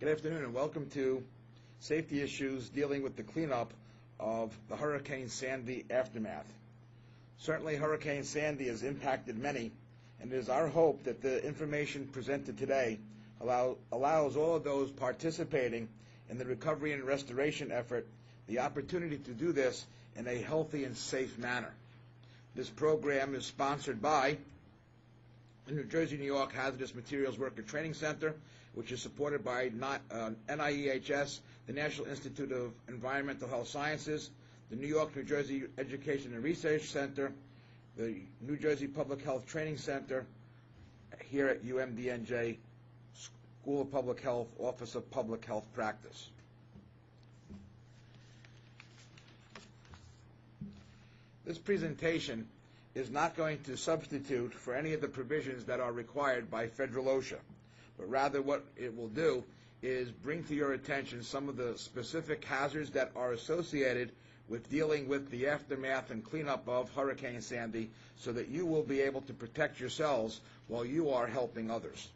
Good afternoon and welcome to Safety Issues dealing with the cleanup of the Hurricane Sandy aftermath. Certainly Hurricane Sandy has impacted many, and it is our hope that the information presented today allows all of those participating in the recovery and restoration effort the opportunity to do this in a healthy and safe manner. This program is sponsored by the New Jersey, New York Hazardous Materials Worker Training Center, which is supported by NIEHS, the National Institute of Environmental Health Sciences, the New York, New Jersey Education and Research Center, the New Jersey Public Health Training Center here at UMDNJ School of Public Health, Office of Public Health Practice. This presentation is not going to substitute for any of the provisions that are required by federal OSHA, but rather what it will do is bring to your attention some of the specific hazards that are associated with dealing with the aftermath and cleanup of Hurricane Sandy so that you will be able to protect yourselves while you are helping others.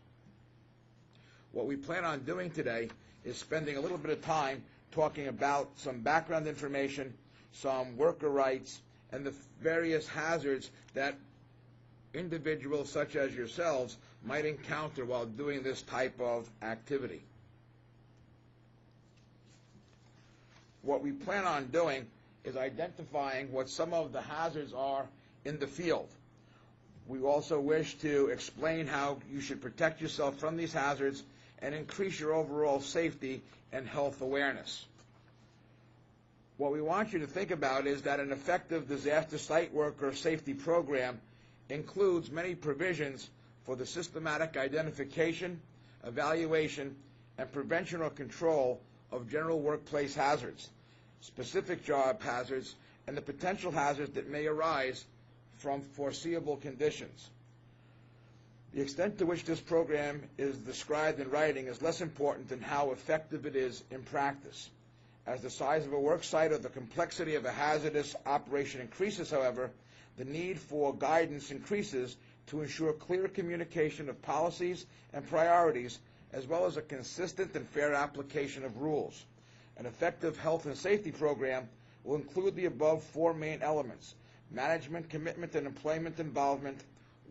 What we plan on doing today is spending a little bit of time talking about some background information, some worker rights, and the various hazards that individuals such as yourselves might encounter while doing this type of activity. What we plan on doing is identifying what some of the hazards are in the field. We also wish to explain how you should protect yourself from these hazards and increase your overall safety and health awareness. What we want you to think about is that an effective disaster site worker safety program includes many provisions for the systematic identification, evaluation, and prevention or control of general workplace hazards, specific job hazards, and the potential hazards that may arise from foreseeable conditions. The extent to which this program is described in writing is less important than how effective it is in practice. As the size of a work site or the complexity of a hazardous operation increases, however, the need for guidance increases to ensure clear communication of policies and priorities, as well as a consistent and fair application of rules. An effective health and safety program will include the above four main elements: management, commitment, and employment involvement,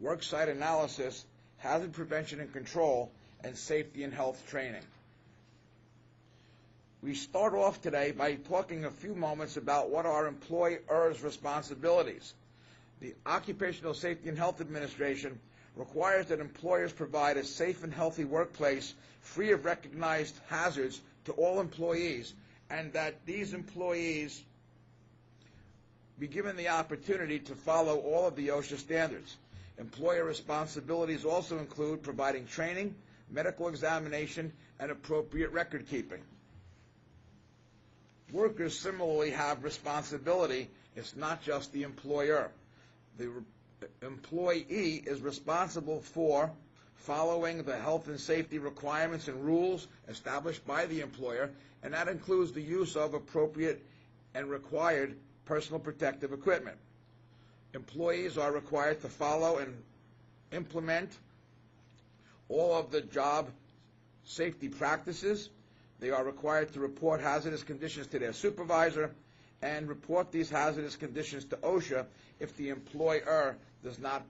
worksite analysis, hazard prevention and control, and safety and health training. We start off today by talking a few moments about what are employers' responsibilities. The Occupational Safety and Health Administration requires that employers provide a safe and healthy workplace free of recognized hazards to all employees, and that these employees be given the opportunity to follow all of the OSHA standards. Employer responsibilities also include providing training, medical examination, and appropriate record keeping. Workers similarly have responsibility. It's not just the employer. The employee is responsible for following the health and safety requirements and rules established by the employer, and that includes the use of appropriate and required personal protective equipment. Employees are required to follow and implement all of the job safety practices. They are required to report hazardous conditions to their supervisor and report these hazardous conditions to OSHA if the employer does not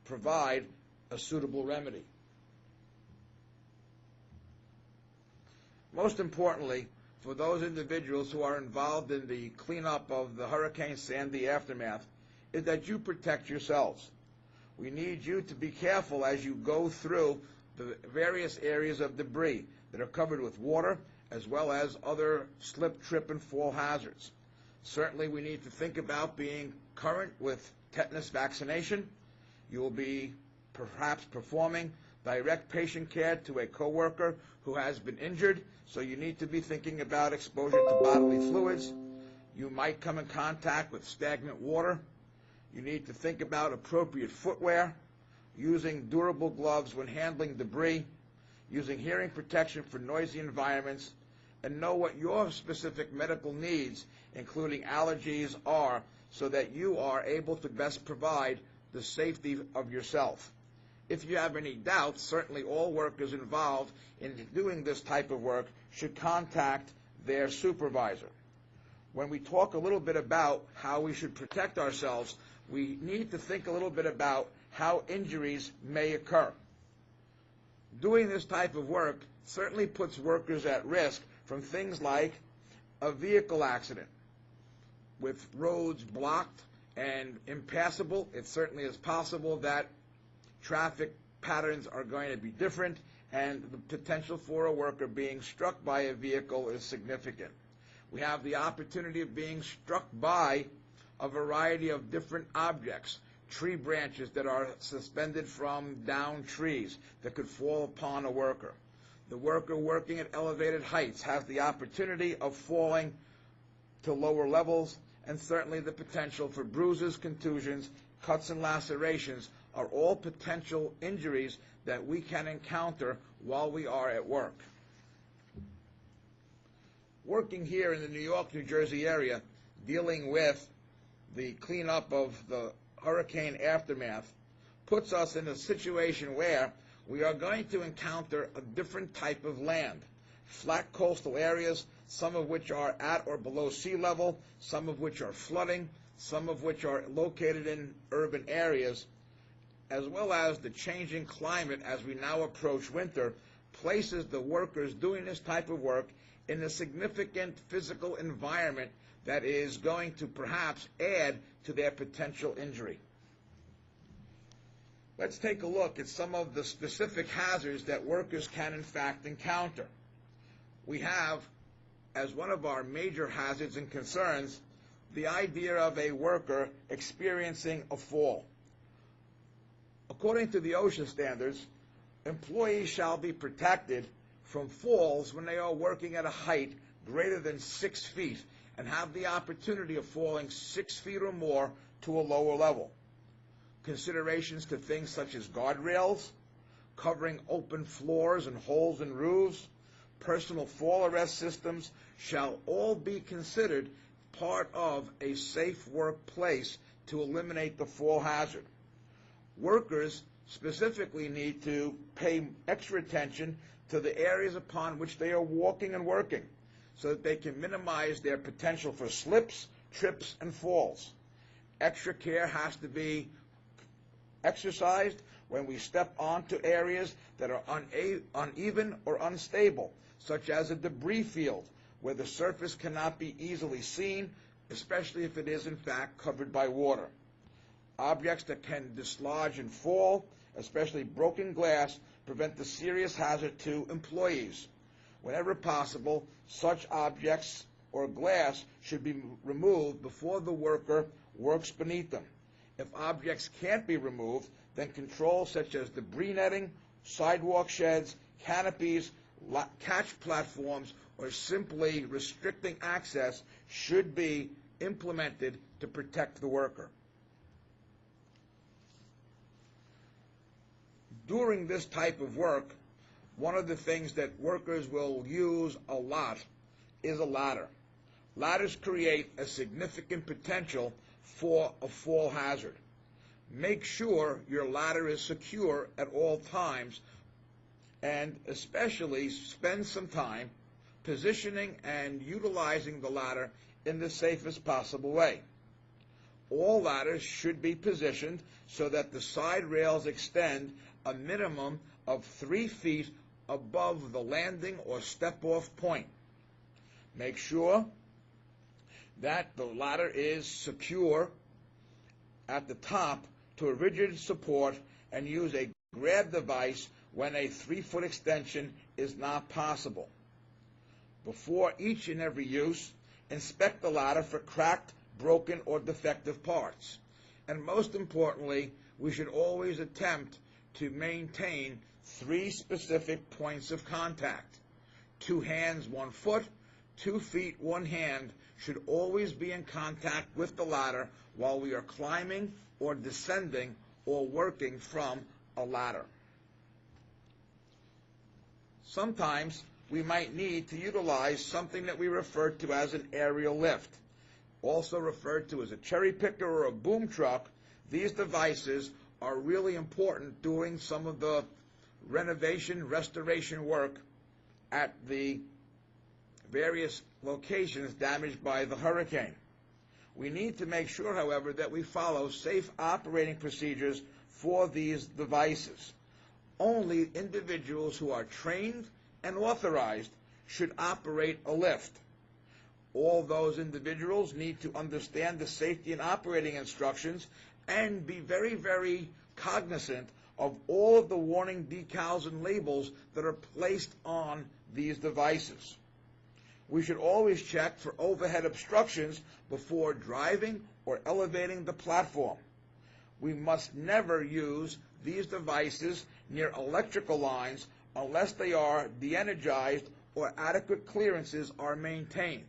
provide a suitable remedy. Most importantly, for those individuals who are involved in the cleanup of the Hurricane Sandy aftermath, is that you protect yourselves. We need you to be careful as you go through the various areas of debris that are covered with water, as well as other slip, trip, and fall hazards. Certainly we need to think about being current with tetanus vaccination. You will be perhaps performing direct patient care to a coworker who has been injured, so you need to be thinking about exposure to bodily fluids. You might come in contact with stagnant water. You need to think about appropriate footwear, using durable gloves when handling debris, using hearing protection for noisy environments, and know what your specific medical needs, including allergies, are so that you are able to best provide the safety of yourself. If you have any doubts, certainly all workers involved in doing this type of work should contact their supervisor. When we talk a little bit about how we should protect ourselves, we need to think a little bit about how injuries may occur. Doing this type of work certainly puts workers at risk from things like a vehicle accident. With roads blocked and impassable, it certainly is possible that traffic patterns are going to be different, and the potential for a worker being struck by a vehicle is significant. We have the opportunity of being struck by a variety of different objects, tree branches that are suspended from down trees that could fall upon a worker. The worker working at elevated heights has the opportunity of falling to lower levels, and certainly the potential for bruises, contusions, cuts, and lacerations are all potential injuries that we can encounter while we are at work. Working here in the New York, New Jersey area, dealing with the cleanup of the hurricane aftermath, puts us in a situation where we are going to encounter a different type of land. Flat coastal areas, some of which are at or below sea level, some of which are flooding, some of which are located in urban areas, as well as the changing climate as we now approach winter, places the workers doing this type of work in a significant physical environment that is going to perhaps add to their potential injury. Let's take a look at some of the specific hazards that workers can in fact encounter. We have, as one of our major hazards and concerns, the idea of a worker experiencing a fall. According to the OSHA standards, employees shall be protected from falls when they are working at a height greater than 6 feet and have the opportunity of falling 6 feet or more to a lower level. Considerations to things such as guardrails, covering open floors and holes in roofs, personal fall arrest systems shall all be considered part of a safe workplace to eliminate the fall hazard. Workers specifically need to pay extra attention to the areas upon which they are walking and working so that they can minimize their potential for slips, trips, and falls. Extra care has to be exercised when we step onto areas that are uneven or unstable, such as a debris field where the surface cannot be easily seen, especially if it is in fact covered by water. Objects that can dislodge and fall, especially broken glass, prevent the serious hazard to employees. Whenever possible, such objects or glass should be removed before the worker works beneath them. If objects can't be removed, then controls such as debris netting, sidewalk sheds, canopies, catch platforms, or simply restricting access should be implemented to protect the worker. During this type of work, one of the things that workers will use a lot is a ladder. Ladders create a significant potential for a fall hazard. Make sure your ladder is secure at all times, and especially spend some time positioning and utilizing the ladder in the safest possible way. All ladders should be positioned so that the side rails extend a minimum of 3 feet above the landing or step-off point. Make sure that the ladder is secure at the top to a rigid support, and use a grab device when a 3-foot extension is not possible. Before each and every use, inspect the ladder for cracked, broken, or defective parts. And most importantly, we should always attempt to maintain 3 specific points of contact. 2 hands, 1 foot, 2 feet, 1 hand should always be in contact with the ladder while we are climbing or descending or working from a ladder. Sometimes we might need to utilize something that we refer to as an aerial lift, also referred to as a cherry picker or a boom truck. These devices are really important during some of the renovation, restoration work at the various locations damaged by the hurricane. We need to make sure, however, that we follow safe operating procedures for these devices. Only individuals who are trained and authorized should operate a lift. All those individuals need to understand the safety and operating instructions and be very, very cognizant of all of the warning decals and labels that are placed on these devices. We should always check for overhead obstructions before driving or elevating the platform. We must never use these devices near electrical lines unless they are de-energized or adequate clearances are maintained.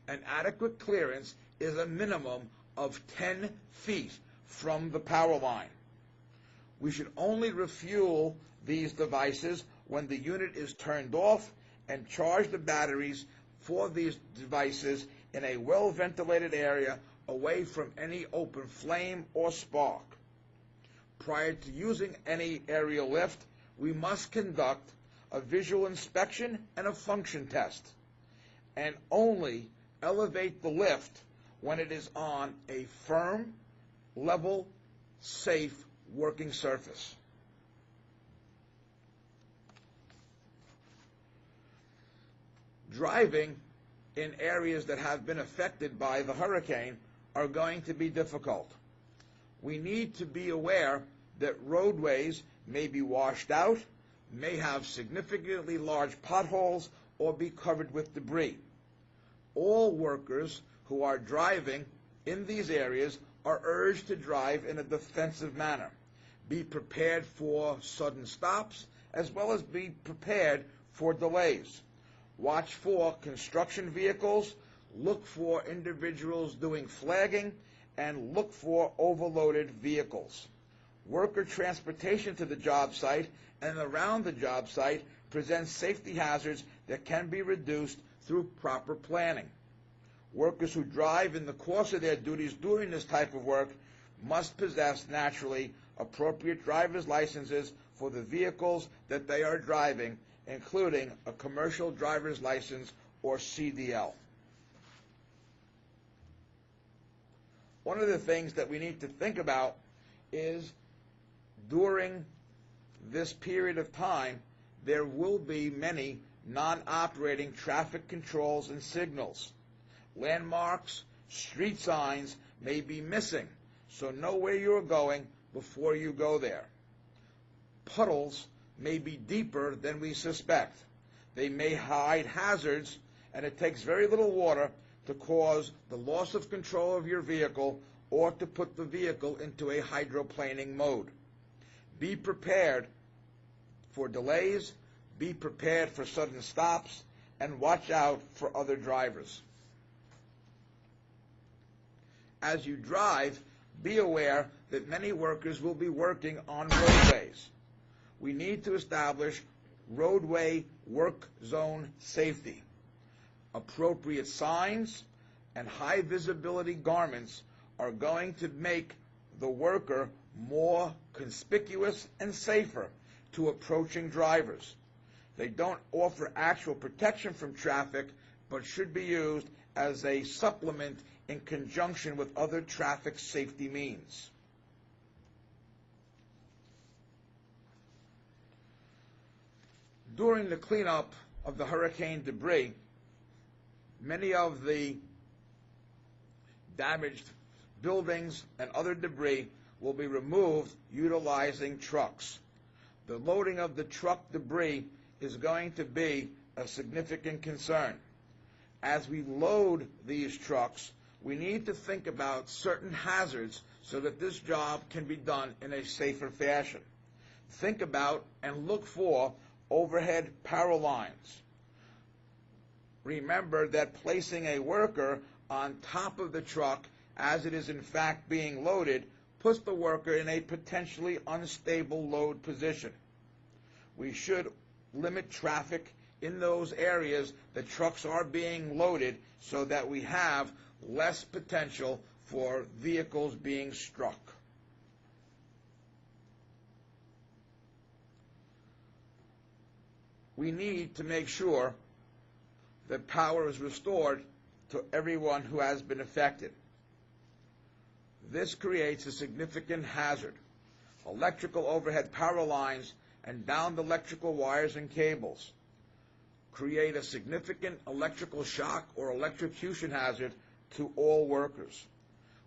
An adequate clearance is a minimum of 10 feet from the power line. We should only refuel these devices when the unit is turned off and charge the batteries for these devices in a well-ventilated area away from any open flame or spark. Prior to using any aerial lift, we must conduct a visual inspection and a function test, and only elevate the lift when it is on a firm, level, safe working surface. Driving in areas that have been affected by the hurricane are going to be difficult. We need to be aware that roadways may be washed out, may have significantly large potholes, or be covered with debris. All workers who are driving in these areas are urged to drive in a defensive manner. Be prepared for sudden stops, as well as be prepared for delays. Watch for construction vehicles, look for individuals doing flagging, and look for overloaded vehicles. Worker transportation to the job site and around the job site presents safety hazards that can be reduced through proper planning. Workers who drive in the course of their duties during this type of work must possess naturally appropriate driver's licenses for the vehicles that they are driving, including a commercial driver's license or CDL. One of the things that we need to think about is during this period of time, there will be many non-operating traffic controls and signals. Landmarks, street signs may be missing, so know where you're going before you go there. Puddles may be deeper than we suspect. They may hide hazards, and it takes very little water to cause the loss of control of your vehicle or to put the vehicle into a hydroplaning mode. Be prepared for delays, be prepared for sudden stops, and watch out for other drivers. As you drive, be aware that many workers will be working on roadways. We need to establish roadway work zone safety. Appropriate signs and high visibility garments are going to make the worker more conspicuous and safer to approaching drivers. They don't offer actual protection from traffic, but should be used as a supplement in conjunction with other traffic safety means. During the cleanup of the hurricane debris, many of the damaged buildings and other debris will be removed utilizing trucks. The loading of the truck debris is going to be a significant concern. As we load these trucks, we need to think about certain hazards so that this job can be done in a safer fashion. Think about and look for overhead power lines. Remember that placing a worker on top of the truck as it is in fact being loaded puts the worker in a potentially unstable load position. We should limit traffic in those areas that trucks are being loaded so that we have less potential for vehicles being struck. we need to make sure that power is restored to everyone who has been affected. This creates a significant hazard. Electrical overhead power lines and downed electrical wires and cables create a significant electrical shock or electrocution hazard to all workers.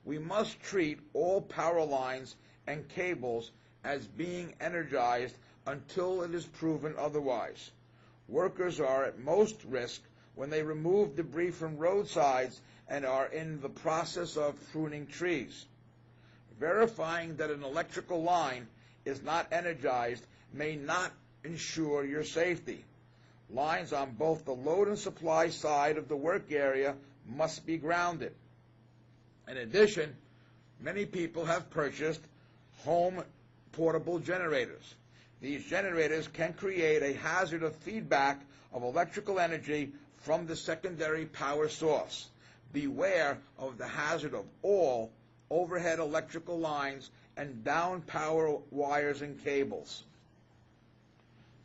We must treat all power lines and cables as being energized until it is proven otherwise. Workers are at most risk when they remove debris from roadsides and are in the process of pruning trees. Verifying that an electrical line is not energized may not ensure your safety. Lines on both the load and supply side of the work area must be grounded. In addition, many people have purchased home portable generators. These generators can create a hazard of feedback of electrical energy from the secondary power source. Beware of the hazard of all overhead electrical lines and down power wires and cables.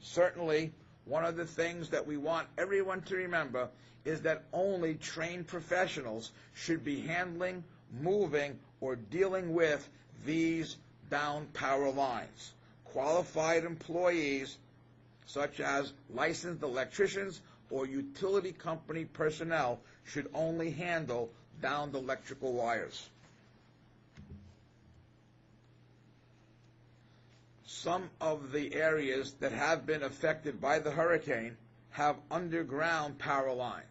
Certainly, one of the things that we want everyone to remember is that only trained professionals should be handling, moving, or dealing with these down power lines. Qualified employees, such as licensed electricians or utility company personnel, should only handle downed electrical wires. Some of the areas that have been affected by the hurricane have underground power lines.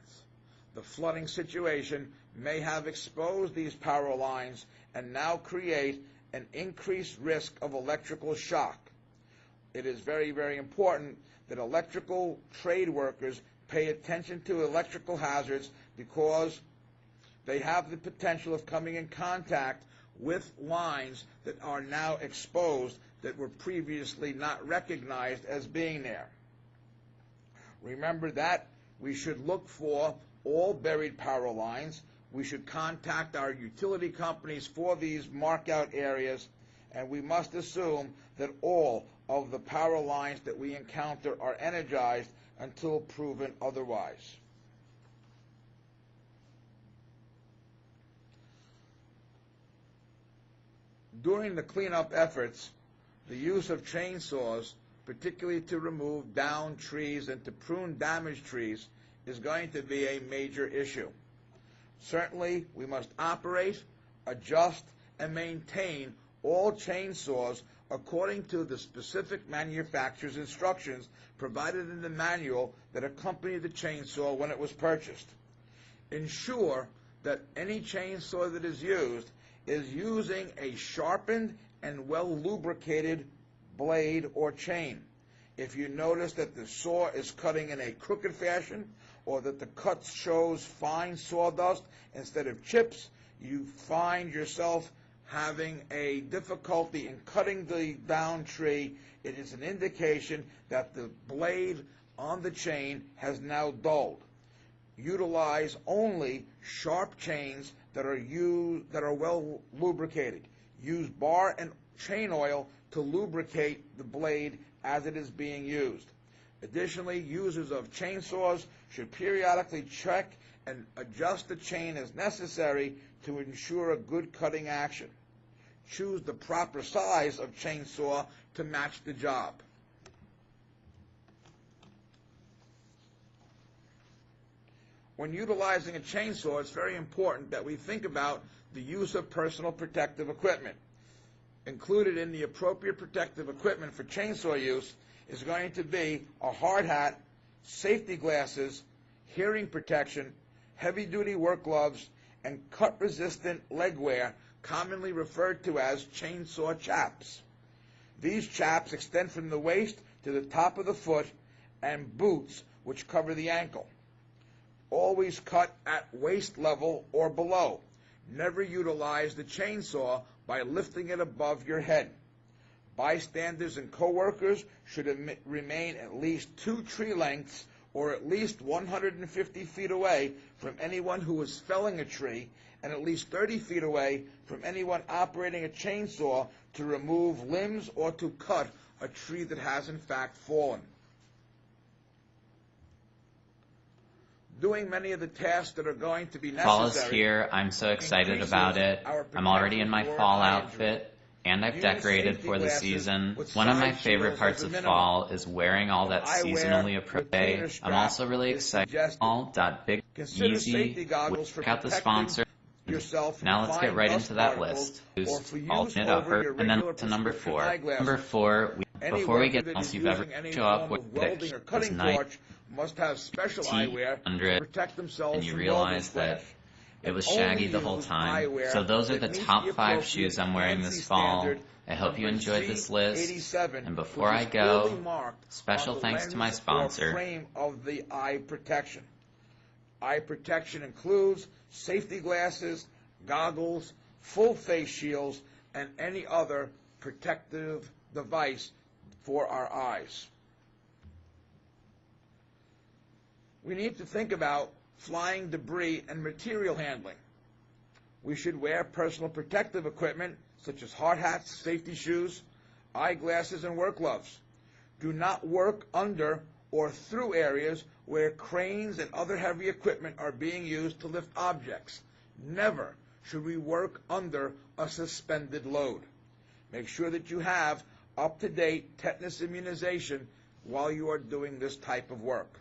The flooding situation may have exposed these power lines and now create an increased risk of electrical shock. It is very, very important that electrical trade workers pay attention to electrical hazards because they have the potential of coming in contact with lines that are now exposed that were previously not recognized as being there. Remember that we should look for all buried power lines. We should contact our utility companies for these mark-out areas, and we must assume that all of the power lines that we encounter are energized until proven otherwise. During the cleanup efforts, the use of chainsaws, particularly to remove downed trees and to prune damaged trees, is going to be a major issue. Certainly, we must operate, adjust, and maintain all chainsaws according to the specific manufacturer's instructions provided in the manual that accompanied the chainsaw when it was purchased. Ensure that any chainsaw that is using a sharpened and well-lubricated blade or chain. If you notice that the saw is cutting in a crooked fashion, or that the cut shows fine sawdust instead of chips, you find yourself having a difficulty in cutting the down tree, it is an indication that the blade on the chain has now dulled. Utilize only sharp chains that are well lubricated. Use bar and chain oil to lubricate the blade as it is being used. Additionally, users of chainsaws should periodically check and adjust the chain as necessary to ensure a good cutting action. Choose the proper size of chainsaw to match the job. When utilizing a chainsaw, it's very important that we think about the use of personal protective equipment. Included in the appropriate protective equipment for chainsaw use is going to be a hard hat, safety glasses, hearing protection, heavy-duty work gloves, and cut-resistant leg wear, commonly referred to as chainsaw chaps. These chaps extend from the waist to the top of the foot, and boots, which cover the ankle. Always cut at waist level or below. Never utilize the chainsaw by lifting it above your head. Bystanders and co-workers should remain at least 2 tree lengths or at least 150 feet away from anyone who is felling a tree and at least 30 feet away from anyone operating a chainsaw to remove limbs or to cut a tree that has in fact fallen. doing many of the tasks that are going to be necessary. Fall is here. I'm so excited about it. I'm already in my fall outfit, and I've decorated for the season. One of my favorite parts of fall is wearing all that seasonally appropriate. I'm also really excited. All.big easy. Check out the sponsor. Now let's get right into that list. Alternate upper, and then to number 4. Number 4, before we get else you've ever show up with it was night. Must have special eyewear to protect themselves and you from realize welding that flash. it was shaggy the whole time. So those are the top 5 shoes I'm wearing this fall. I hope you enjoyed this list. And before I go, special thanks to my sponsor. Frame of the eye protection. Eye protection includes safety glasses, goggles, full face shields, and any other protective device for our eyes. We need to think about flying debris and material handling. We should wear personal protective equipment such as hard hats, safety shoes, eyeglasses, and work gloves. Do not work under or through areas where cranes and other heavy equipment are being used to lift objects. Never should we work under a suspended load. Make sure that you have up-to-date tetanus immunization while you are doing this type of work.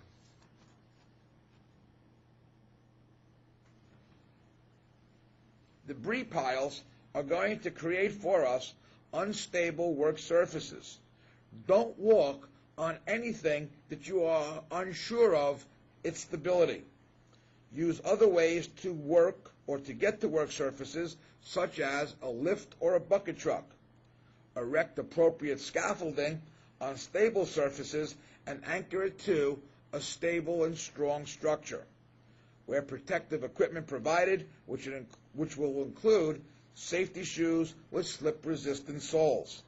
Debris piles are going to create for us unstable work surfaces. Don't walk on anything that you are unsure of its stability. Use other ways to work or to get to work surfaces, such as a lift or a bucket truck. Erect appropriate scaffolding on stable surfaces and anchor it to a stable and strong structure. Wear protective equipment provided, which will include safety shoes with slip-resistant soles.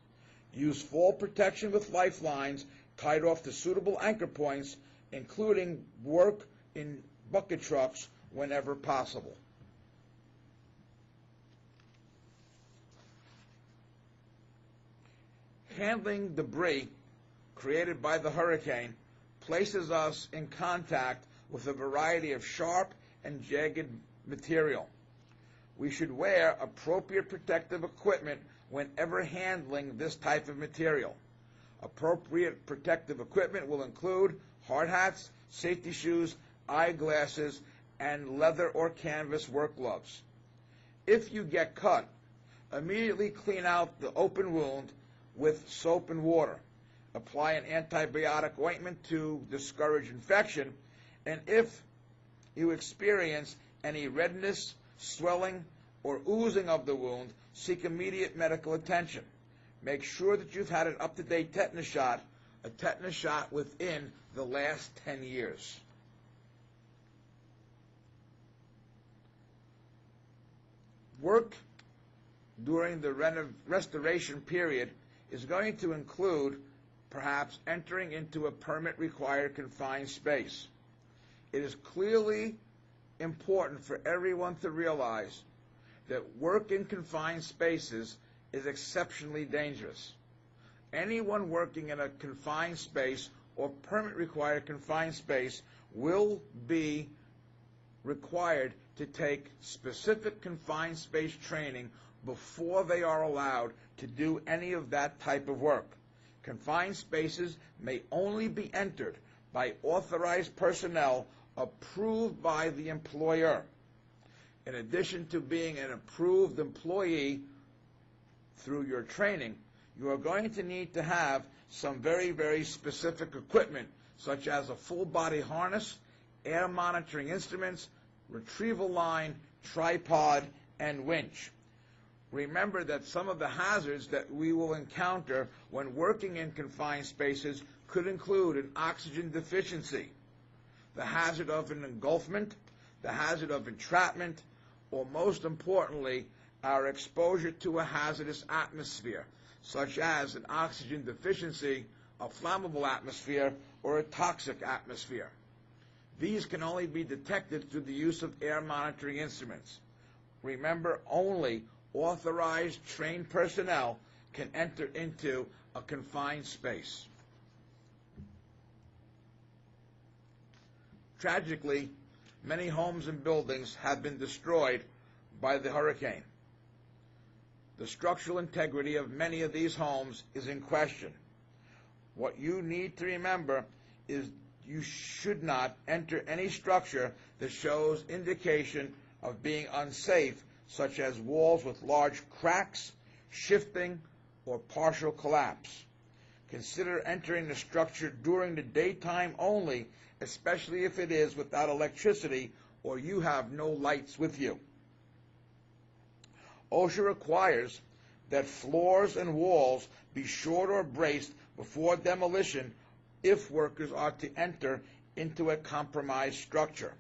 Use fall protection with lifelines tied off to suitable anchor points, including work in bucket trucks whenever possible. Handling debris created by the hurricane places us in contact with a variety of sharp and jagged material. We should wear appropriate protective equipment whenever handling this type of material. Appropriate protective equipment will include hard hats, safety shoes, eyeglasses, and leather or canvas work gloves. If you get cut, immediately clean out the open wound with soap and water. Apply an antibiotic ointment to discourage infection, and if you experience any redness, swelling, or oozing of the wound, seek immediate medical attention. Make sure that you've had an up-to-date tetanus shot, a tetanus shot within the last 10 years. Work during the restoration period is going to include perhaps entering into a permit-required confined space. It is clearly important for everyone to realize that work in confined spaces is exceptionally dangerous. Anyone working in a confined space or permit-required confined space will be required to take specific confined space training before they are allowed to do any of that type of work. Confined spaces may only be entered by authorized personnel approved by the employer. In addition to being an approved employee through your training, you are going to need to have some very, very specific equipment, such as a full-body harness, air monitoring instruments, retrieval line, tripod, and winch. Remember that some of the hazards that we will encounter when working in confined spaces could include an oxygen deficiency, the hazard of an engulfment, the hazard of entrapment, or most importantly, our exposure to a hazardous atmosphere, such as an oxygen deficiency, a flammable atmosphere, or a toxic atmosphere. These can only be detected through the use of air monitoring instruments. Remember, only authorized, trained personnel can enter into a confined space. Tragically, many homes and buildings have been destroyed by the hurricane. The structural integrity of many of these homes is in question. What you need to remember is you should not enter any structure that shows indication of being unsafe, such as walls with large cracks, shifting, or partial collapse. Consider entering the structure during the daytime only, especially if it is without electricity or you have no lights with you. OSHA requires that floors and walls be shored or braced before demolition if workers are to enter into a compromised structure.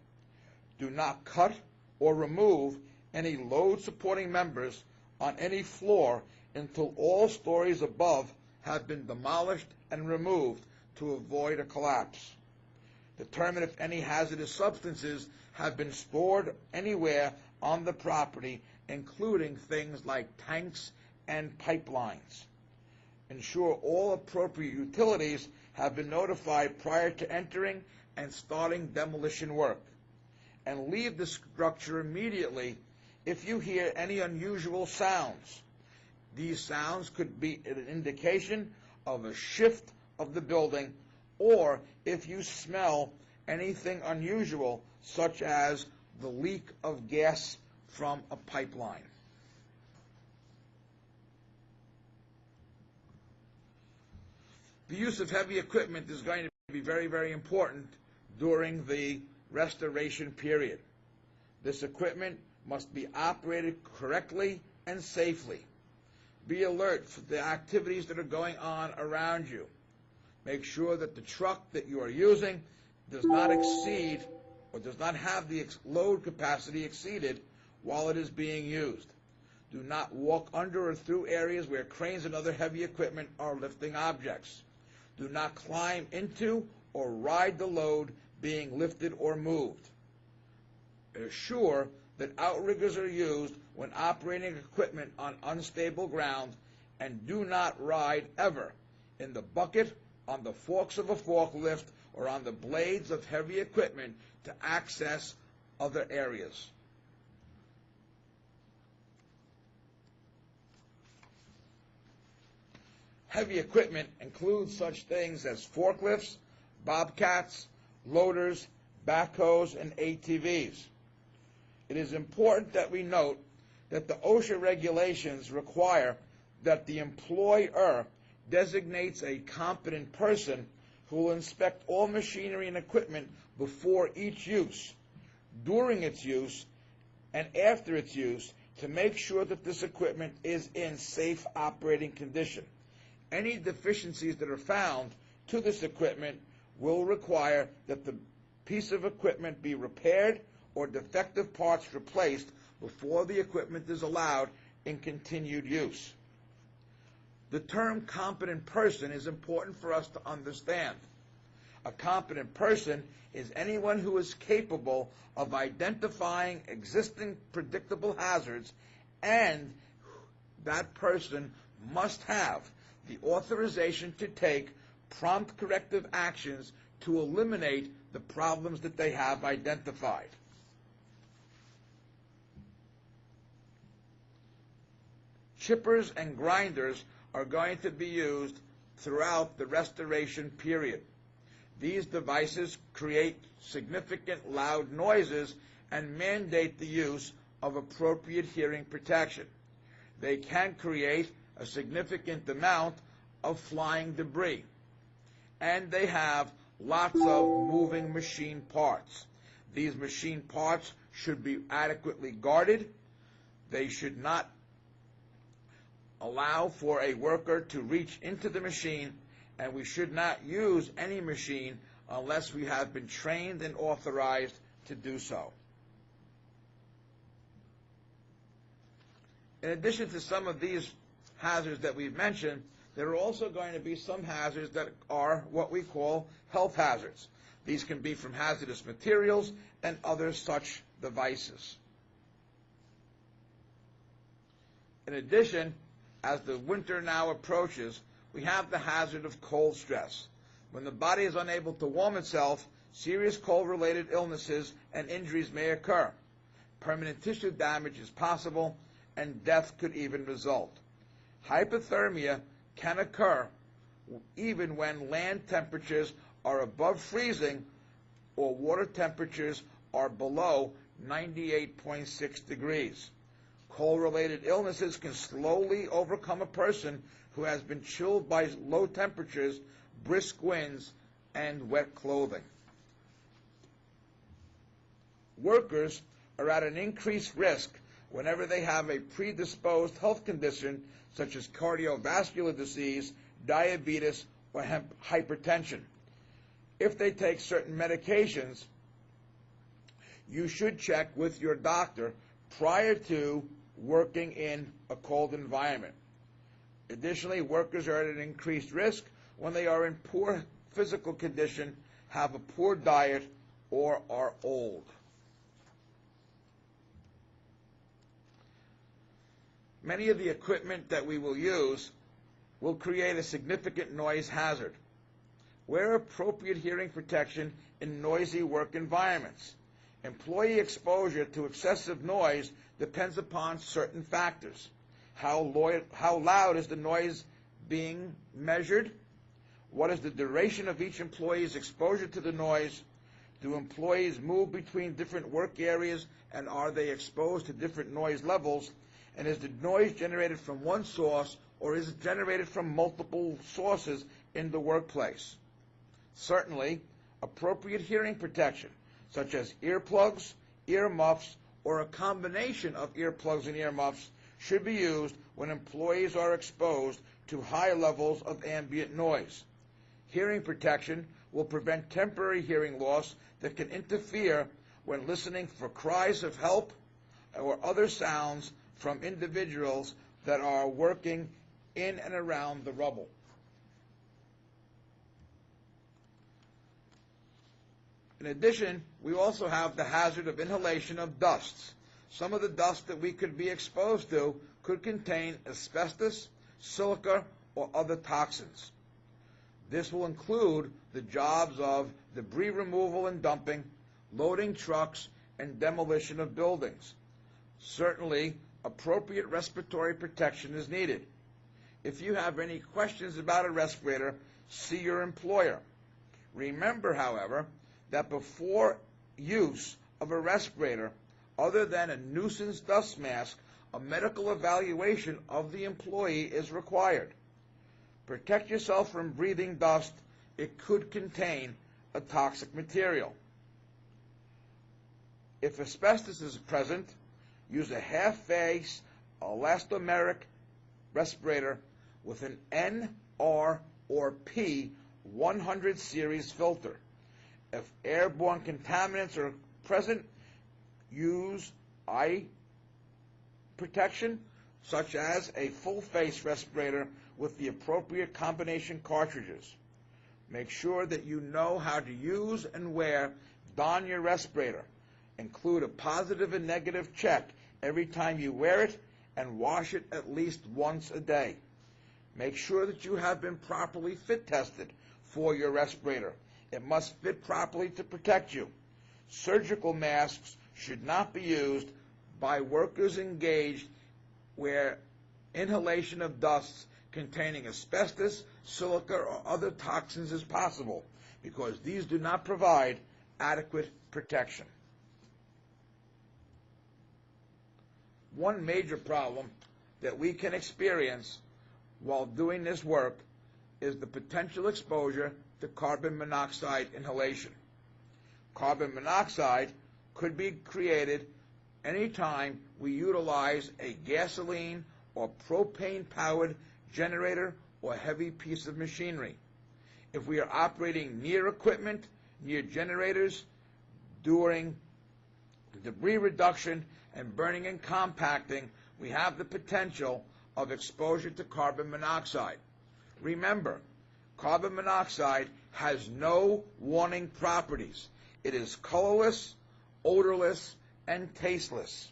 Do not cut or remove any load-supporting members on any floor until all stories above have been demolished and removed to avoid a collapse. Determine if any hazardous substances have been stored anywhere on the property, including things like tanks and pipelines. Ensure all appropriate utilities have been notified prior to entering and starting demolition work. And leave the structure immediately if you hear any unusual sounds. These sounds could be an indication of a shift of the building, or if you smell anything unusual, such as the leak of gas from a pipeline. The use of heavy equipment is going to be very, very important during the restoration period. This equipment must be operated correctly and safely. Be alert for the activities that are going on around you. Make sure that the truck that you are using does not exceed or does not have the load capacity exceeded while it is being used. Do not walk under or through areas where cranes and other heavy equipment are lifting objects. Do not climb into or ride the load being lifted or moved. Assure that outriggers are used when operating equipment on unstable ground, and do not ride ever in the bucket, on the forks of a forklift, or on the blades of heavy equipment to access other areas. Heavy equipment includes such things as forklifts, bobcats, loaders, backhoes, and ATVs. It is important that we note that the OSHA regulations require that the employer designates a competent person who will inspect all machinery and equipment before each use, during its use, and after its use to make sure that this equipment is in safe operating condition. Any deficiencies that are found to this equipment will require that the piece of equipment be repaired or defective parts replaced before the equipment is allowed in continued use. The term competent person is important for us to understand. A competent person is anyone who is capable of identifying existing predictable hazards, and that person must have the authorization to take prompt corrective actions to eliminate the problems that they have identified. Chippers and grinders are going to be used throughout the restoration period. These devices create significant loud noises and mandate the use of appropriate hearing protection. They can create a significant amount of flying debris, and they have lots of moving machine parts. These machine parts should be adequately guarded. They should not allow for a worker to reach into the machine, and we should not use any machine unless we have been trained and authorized to do so. In addition to some of these hazards that we've mentioned, there are also going to be some hazards that are what we call health hazards. These can be from hazardous materials and other such devices. In addition, as the winter now approaches, we have the hazard of cold stress. When the body is unable to warm itself, serious cold-related illnesses and injuries may occur. Permanent tissue damage is possible, and death could even result. Hypothermia can occur even when land temperatures are above freezing or water temperatures are below 98.6 degrees. Cold-related illnesses can slowly overcome a person who has been chilled by low temperatures, brisk winds, and wet clothing. Workers are at an increased risk whenever they have a predisposed health condition such as cardiovascular disease, diabetes, or hypertension. If they take certain medications, you should check with your doctor prior to working in a cold environment. Additionally, workers are at an increased risk when they are in poor physical condition, have a poor diet, or are old. Many of the equipment that we will use will create a significant noise hazard. Wear appropriate hearing protection in noisy work environments. Employee exposure to excessive noise depends upon certain factors. How loud is the noise being measured? What is the duration of each employee's exposure to the noise? Do employees move between different work areas, and are they exposed to different noise levels? And is the noise generated from one source, or is it generated from multiple sources in the workplace? Certainly, appropriate hearing protection, such as earplugs, earmuffs, or a combination of earplugs and earmuffs, should be used when employees are exposed to high levels of ambient noise. Hearing protection will prevent temporary hearing loss that can interfere when listening for cries of help or other sounds from individuals that are working in and around the rubble. In addition, we also have the hazard of inhalation of dusts. Some of the dust that we could be exposed to could contain asbestos, silica, or other toxins. This will include the jobs of debris removal and dumping, loading trucks, and demolition of buildings. Certainly, appropriate respiratory protection is needed. If you have any questions about a respirator, see your employer. Remember, however, that before use of a respirator, other than a nuisance dust mask, a medical evaluation of the employee is required. Protect yourself from breathing dust. It could contain a toxic material. If asbestos is present, use a half-face elastomeric respirator with an N, R, or P 100 series filter. If airborne contaminants are present, use eye protection, such as a full-face respirator with the appropriate combination cartridges. Make sure that you know how to use and don your respirator. Include a positive and negative check every time you wear it, and wash it at least once a day. Make sure that you have been properly fit tested for your respirator. It must fit properly to protect you. Surgical masks should not be used by workers engaged where inhalation of dusts containing asbestos, silica, or other toxins is possible, because these do not provide adequate protection. One major problem that we can experience while doing this work is the potential exposure to carbon monoxide inhalation. Carbon monoxide could be created anytime we utilize a gasoline or propane-powered generator or heavy piece of machinery. If we are operating near equipment, near generators, during debris reduction and burning and compacting, we have the potential of exposure to carbon monoxide. Remember, carbon monoxide has no warning properties. It is colorless, odorless, and tasteless.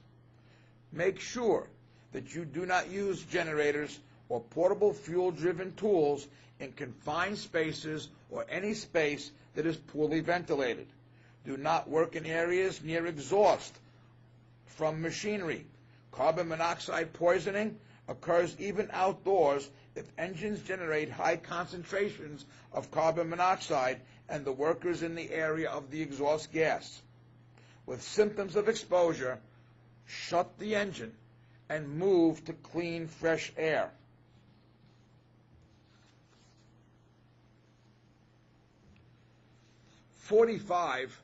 Make sure that you do not use generators or portable fuel-driven tools in confined spaces or any space that is poorly ventilated. Do not work in areas near exhaust from machinery. Carbon monoxide poisoning occurs even outdoors if engines generate high concentrations of carbon monoxide and the workers in the area of the exhaust gas. With symptoms of exposure, shut the engine and move to clean, fresh air. "45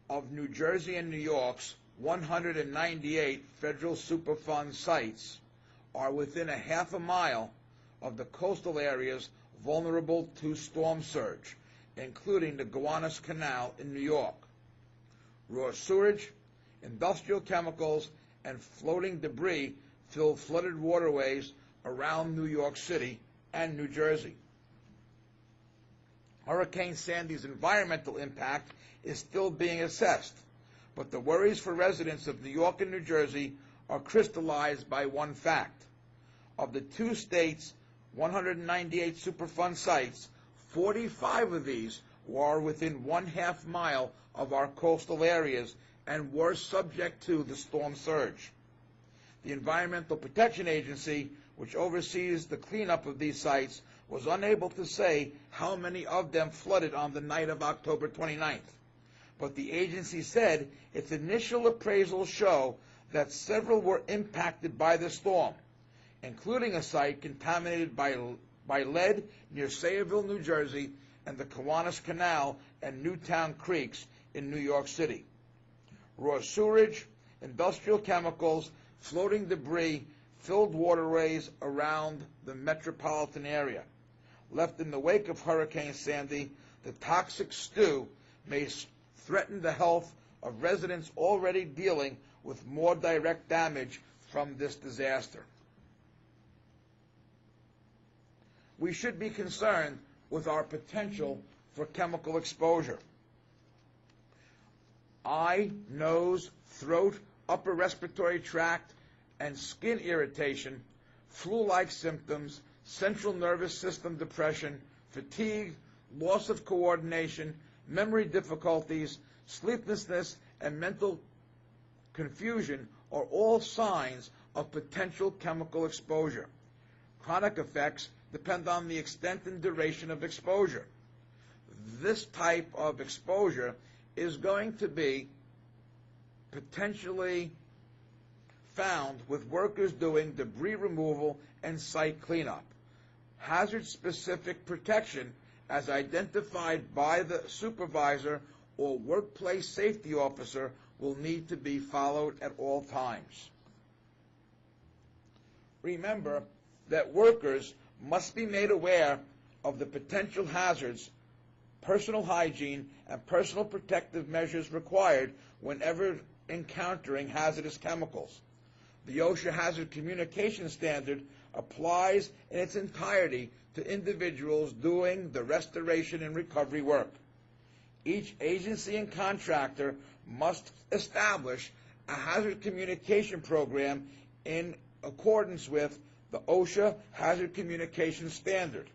of New Jersey and New York's 198 federal Superfund sites are within a half a mile of the coastal areas vulnerable to storm surge, including the Gowanus Canal in New York. Raw sewage, industrial chemicals, and floating debris fill flooded waterways around New York City and New Jersey. Hurricane Sandy's environmental impact is still being assessed, but the worries for residents of New York and New Jersey are crystallized by one fact. Of the two states' 198 Superfund sites, 45 of these were within 1/2 mile of our coastal areas and were subject to the storm surge. The Environmental Protection Agency, which oversees the cleanup of these sites, was unable to say how many of them flooded on the night of October 29th. But the agency said its initial appraisals show that several were impacted by the storm, including a site contaminated by lead near Sayreville, New Jersey, and the Gowanus Canal and Newtown Creeks in New York City. Raw sewage, industrial chemicals, floating debris filled waterways around the metropolitan area. Left in the wake of Hurricane Sandy, the toxic stew may threaten the health of residents already dealing with more direct damage from this disaster. We should be concerned with our potential for chemical exposure. Eye, nose, throat, upper respiratory tract, and skin irritation, flu-like symptoms, central nervous system depression, fatigue, loss of coordination, memory difficulties, sleeplessness, and mental confusion are all signs of potential chemical exposure. Chronic effects depend on the extent and duration of exposure. This type of exposure is going to be potentially found with workers doing debris removal and site cleanup. Hazard-specific protection, as identified by the supervisor or workplace safety officer, will need to be followed at all times. Remember that workers must be made aware of the potential hazards, personal hygiene, and personal protective measures required whenever encountering hazardous chemicals. The OSHA Hazard Communication Standard applies in its entirety to individuals doing the restoration and recovery work. Each agency and contractor must establish a hazard communication program in accordance with the OSHA Hazard Communication Standard.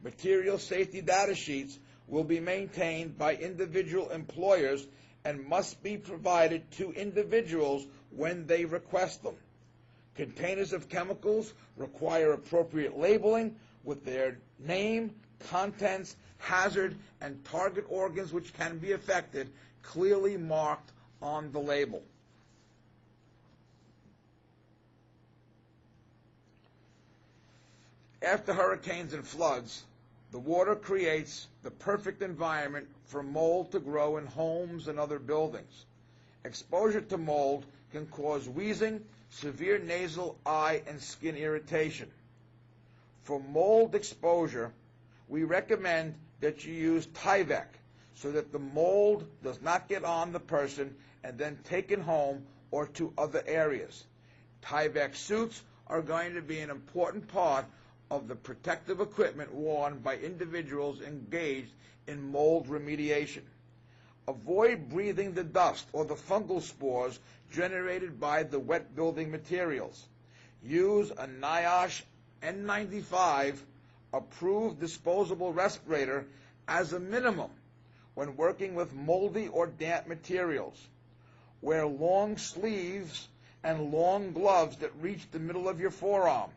Material safety data sheets will be maintained by individual employers and must be provided to individuals when they request them. Containers of chemicals require appropriate labeling with their name, contents, hazard, and target organs which can be affected clearly marked on the label. After hurricanes and floods, the water creates the perfect environment for mold to grow in homes and other buildings. Exposure to mold can cause wheezing, severe nasal, eye, and skin irritation. For mold exposure, we recommend that you use Tyvek so that the mold does not get on the person and then taken home or to other areas. Tyvek suits are going to be an important part of the protective equipment worn by individuals engaged in mold remediation. Avoid breathing the dust or the fungal spores generated by the wet building materials. Use a NIEHS N95 approved disposable respirator as a minimum when working with moldy or damp materials. Wear long sleeves and long gloves that reach the middle of your forearm.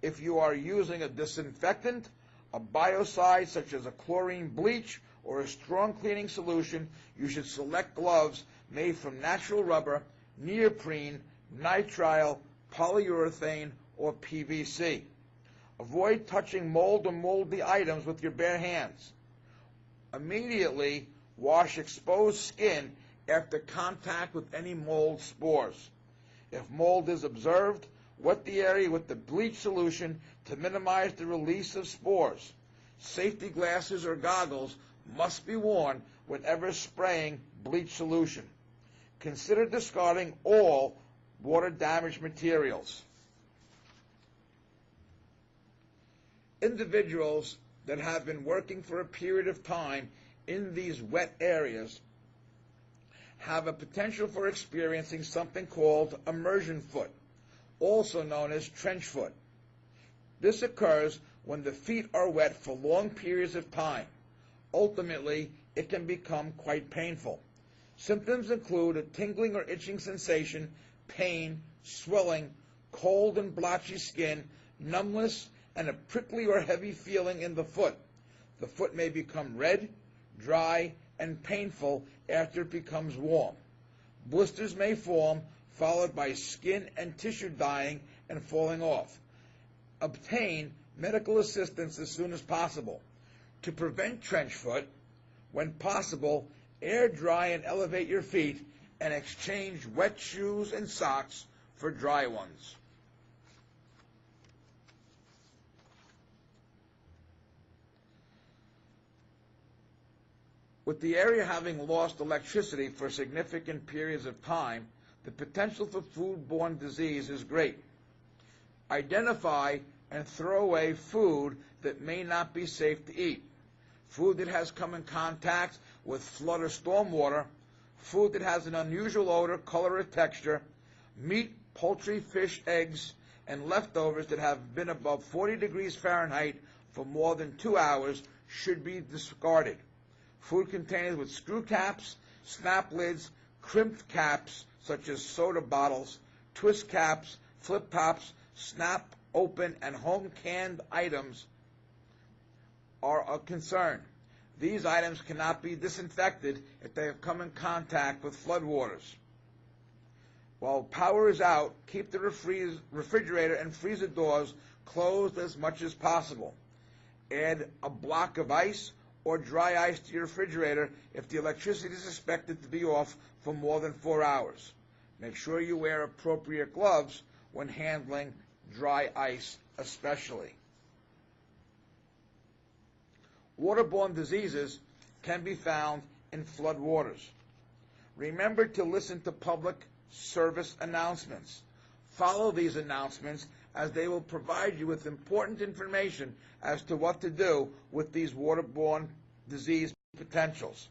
If you are using a disinfectant, a biocide such as a chlorine bleach, or a strong cleaning solution, you should select gloves made from natural rubber, neoprene, nitrile, polyurethane, or PVC. Avoid touching mold or moldy items with your bare hands. Immediately wash exposed skin after contact with any mold spores. If mold is observed, wet the area with the bleach solution to minimize the release of spores. Safety glasses or goggles must be worn whenever spraying bleach solution. Consider discarding all water-damaged materials. Individuals that have been working for a period of time in these wet areas have a potential for experiencing something called immersion foot, also known as trench foot. This occurs when the feet are wet for long periods of time. Ultimately, it can become quite painful. Symptoms include a tingling or itching sensation, pain, swelling, cold and blotchy skin, numbness, and a prickly or heavy feeling in the foot. The foot may become red, dry, and painful after it becomes warm. Blisters may form, followed by skin and tissue dying and falling off. Obtain medical assistance as soon as possible. To prevent trench foot, when possible, air dry and elevate your feet and exchange wet shoes and socks for dry ones. With the area having lost electricity for significant periods of time, the potential for foodborne disease is great. Identify and throw away food that may not be safe to eat. Food that has come in contact with flood or storm water, food that has an unusual odor, color, or texture, meat, poultry, fish, eggs, and leftovers that have been above 40 degrees Fahrenheit for more than 2 hours should be discarded. Food containers with screw caps, snap lids, crimped caps, such as soda bottles, twist caps, flip tops, snap, open, and home canned items are a concern. These items cannot be disinfected if they have come in contact with floodwaters. While power is out, keep the refrigerator and freezer doors closed as much as possible. Add a block of ice or dry ice to your refrigerator if the electricity is expected to be off for more than 4 hours. Make sure you wear appropriate gloves when handling dry ice especially. Waterborne diseases can be found in flood waters. Remember to listen to public service announcements. Follow these announcements as they will provide you with important information as to what to do with these waterborne disease potentials.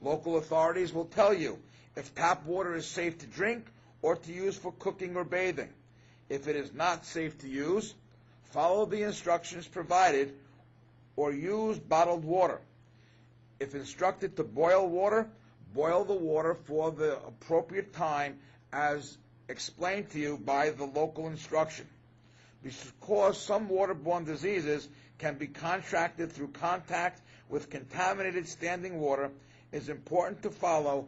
Local authorities will tell you if tap water is safe to drink or to use for cooking or bathing. If it is not safe to use, follow the instructions provided or use bottled water. If instructed to boil water, boil the water for the appropriate time as explained to you by the local instruction. Because some waterborne diseases can be contracted through contact with contaminated standing water, it is important to follow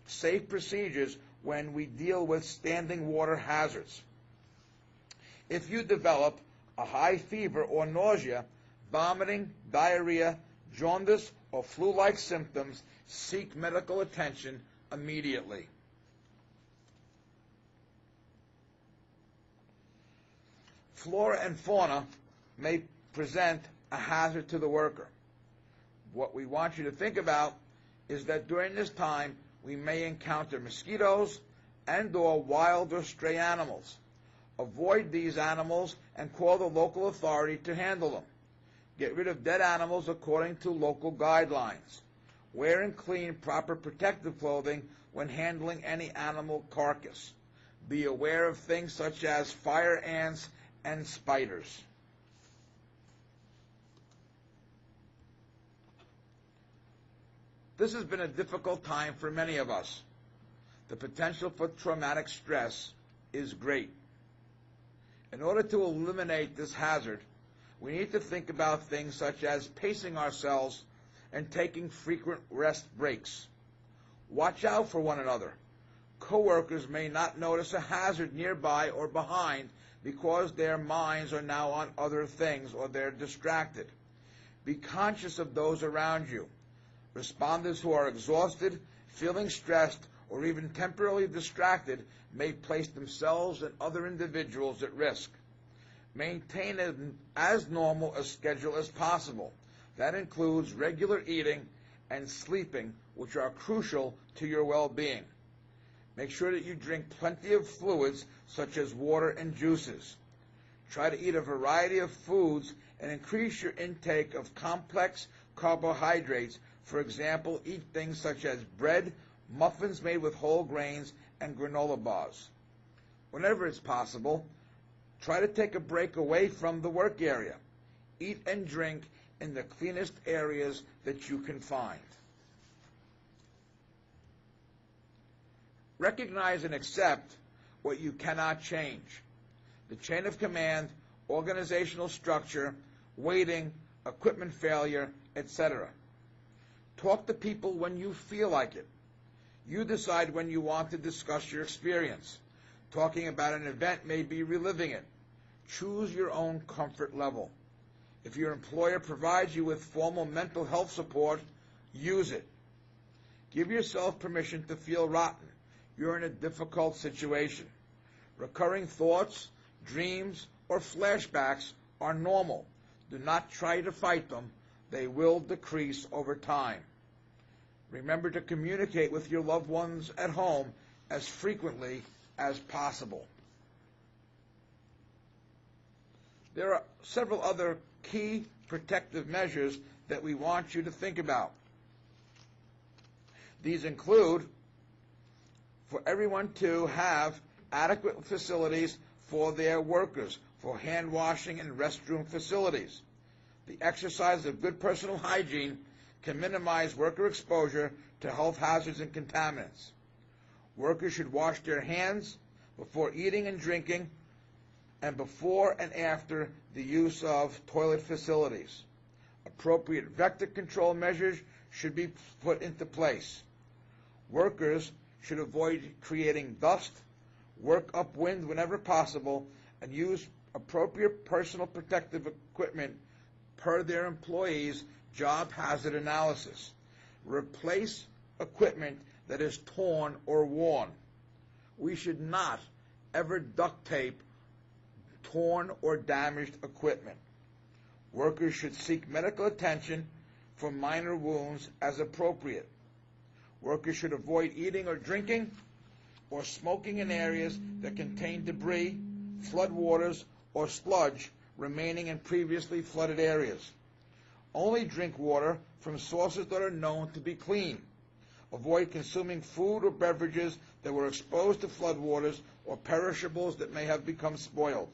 safe procedures when we deal with standing water hazards. If you develop a high fever or nausea, vomiting, diarrhea, jaundice, or flu-like symptoms, seek medical attention immediately. Flora and fauna may present a hazard to the worker. What we want you to think about is that during this time we may encounter mosquitoes and/or wild or stray animals. Avoid these animals and call the local authority to handle them. Get rid of dead animals according to local guidelines. Wear and clean proper protective clothing when handling any animal carcass. Be aware of things such as fire ants and spiders. This has been a difficult time for many of us. The potential for traumatic stress is great. In order to eliminate this hazard, we need to think about things such as pacing ourselves and taking frequent rest breaks. Watch out for one another. Coworkers may not notice a hazard nearby or behind because their minds are now on other things or they're distracted. Be conscious of those around you. Responders who are exhausted, feeling stressed, or even temporarily distracted may place themselves and other individuals at risk. Maintain as normal a schedule as possible. That includes regular eating and sleeping, which are crucial to your well-being. Make sure that you drink plenty of fluids such as water and juices. Try to eat a variety of foods and increase your intake of complex carbohydrates. For example, eat things such as bread, muffins made with whole grains, and granola bars. Whenever it's possible, try to take a break away from the work area. Eat and drink in the cleanest areas that you can find. Recognize and accept what you cannot change. The chain of command, organizational structure, waiting, equipment failure, etc. Talk to people when you feel like it. You decide when you want to discuss your experience. Talking about an event may be reliving it. Choose your own comfort level. If your employer provides you with formal mental health support, use it. Give yourself permission to feel rotten. You're in a difficult situation. Recurring thoughts, dreams, or flashbacks are normal. Do not try to fight them. They will decrease over time. Remember to communicate with your loved ones at home as frequently as possible. There are several other key protective measures that we want you to think about. These include for everyone to have adequate facilities for their workers, for hand washing and restroom facilities. The exercise of good personal hygiene can minimize worker exposure to health hazards and contaminants. Workers should wash their hands before eating and drinking and before and after the use of toilet facilities. Appropriate vector control measures should be put into place. Workers should avoid creating dust, work upwind whenever possible, and use appropriate personal protective equipment per their employees' job hazard analysis. Replace equipment that is torn or worn. We should not ever duct tape torn or damaged equipment. Workers should seek medical attention for minor wounds as appropriate. Workers should avoid eating or drinking or smoking in areas that contain debris, floodwaters, or sludge remaining in previously flooded areas. Only drink water from sources that are known to be clean. Avoid consuming food or beverages that were exposed to floodwaters or perishables that may have become spoiled.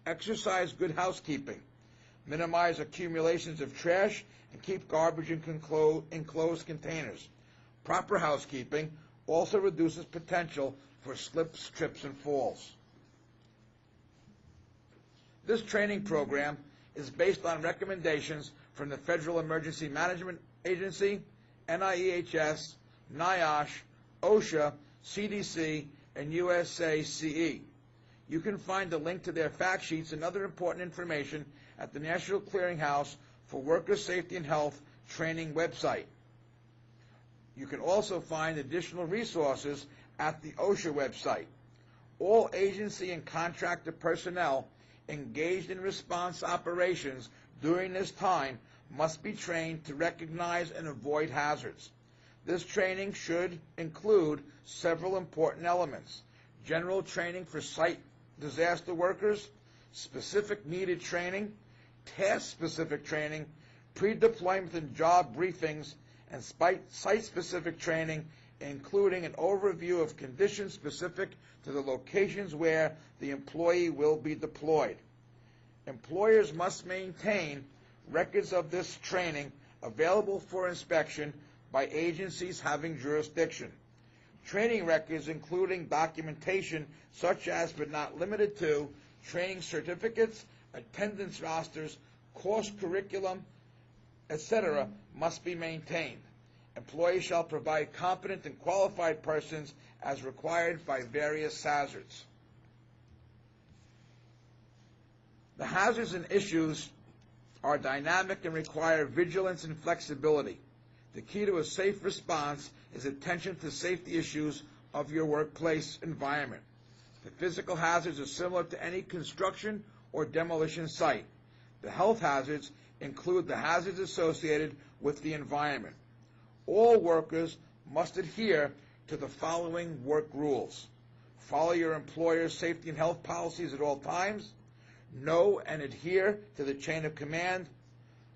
Exercise good housekeeping. Minimize accumulations of trash and keep garbage in enclosed containers. Proper housekeeping also reduces potential for slips, trips, and falls. This training program is based on recommendations from the Federal Emergency Management Agency, NIEHS, NIOSH, OSHA, CDC, and USACE. You can find a link to their fact sheets and other important information at the National Clearinghouse for Worker Safety and Health training website. You can also find additional resources at the OSHA website. All agency and contractor personnel engaged in response operations during this time must be trained to recognize and avoid hazards. This training should include several important elements: general training for site disaster workers, specific needed training, task-specific training, pre-deployment and job briefings, and site-specific training including an overview of conditions specific to the locations where the employee will be deployed. Employers must maintain records of this training available for inspection by agencies having jurisdiction. Training records including documentation such as but not limited to training certificates, attendance rosters, course curriculum, etc. must be maintained. Employees shall provide competent and qualified persons as required by various hazards. The hazards and issues are dynamic and require vigilance and flexibility. The key to a safe response is attention to safety issues of your workplace environment. The physical hazards are similar to any construction or demolition site. The health hazards include the hazards associated with the environment. All workers must adhere to the following work rules. Follow your employer's safety and health policies at all times. Know and adhere to the chain of command.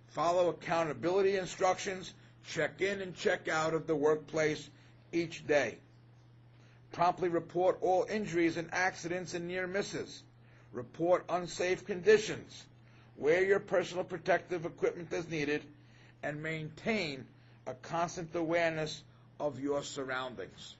Follow accountability instructions. Check in and check out of the workplace each day. Promptly report all injuries and accidents and near misses. Report unsafe conditions. Wear your personal protective equipment as needed, and maintain a constant awareness of your surroundings.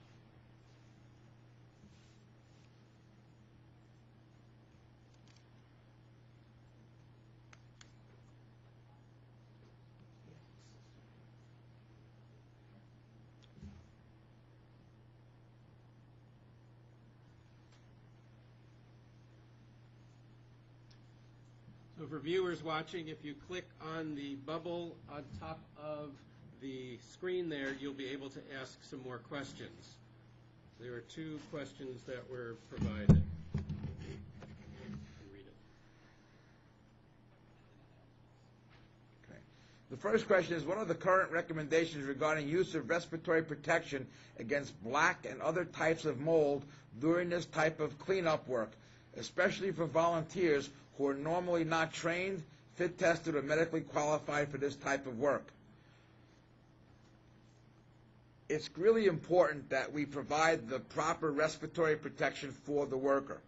So for viewers watching, if you click on the bubble on top of the screen there, you'll be able to ask some more questions. There are 2 questions that were provided. Read it. Okay. The first question is, what are the current recommendations regarding use of respiratory protection against black and other types of mold during this type of cleanup work, especially for volunteers who are normally not trained, fit tested, or medically qualified for this type of work? It's really important that we provide the proper respiratory protection for the worker.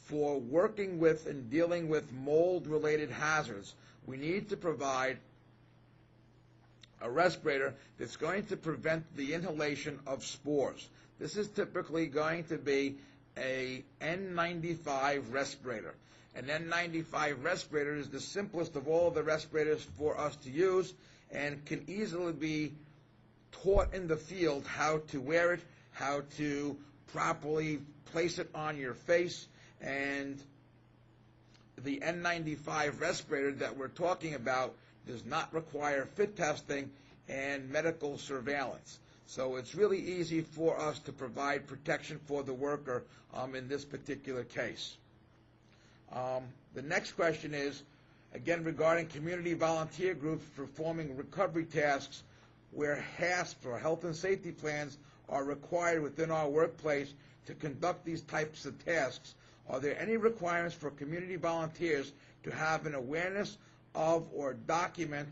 For working with and dealing with mold-related hazards, we need to provide a respirator that's going to prevent the inhalation of spores. This is typically going to be a N95 respirator. An N95 respirator is the simplest of all the respirators for us to use and can easily be taught in the field how to wear it, how to properly place it on your face. And the N95 respirator that we're talking about does not require fit testing and medical surveillance. So it's really easy for us to provide protection for the worker in this particular case. The next question is, again, regarding community volunteer groups performing recovery tasks where HASP, or health and safety plans, are required within our workplace to conduct these types of tasks. Are there any requirements for community volunteers to have an awareness of or document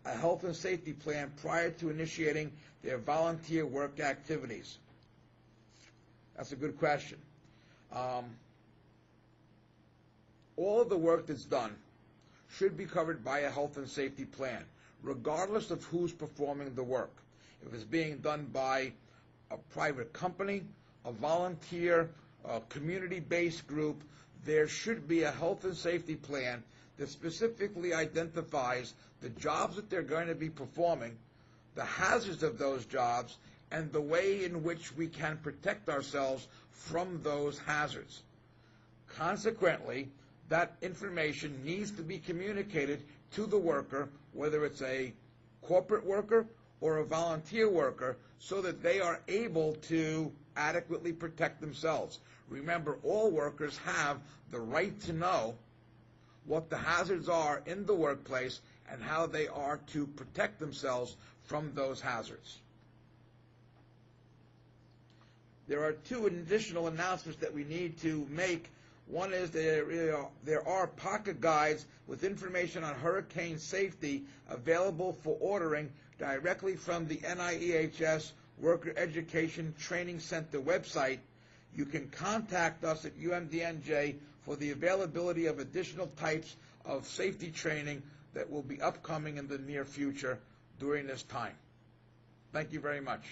a health and safety plan prior to initiating their volunteer work activities? That's a good question. All of the work that's done should be covered by a health and safety plan, regardless of who's performing the work. If it's being done by a private company, a volunteer, a community-based group, there should be a health and safety plan that specifically identifies the jobs that they're going to be performing, the hazards of those jobs, and the way in which we can protect ourselves from those hazards. Consequently, that information needs to be communicated to the worker, whether it's a corporate worker or a volunteer worker, so that they are able to adequately protect themselves. Remember, all workers have the right to know what the hazards are in the workplace and how they are to protect themselves from those hazards. There are 2 additional announcements that we need to make. One is there are pocket guides with information on hurricane safety available for ordering directly from the NIEHS Worker Education Training Center website, you can contact us at UMDNJ for the availability of additional types of safety training that will be upcoming in the near future during this time. Thank you very much.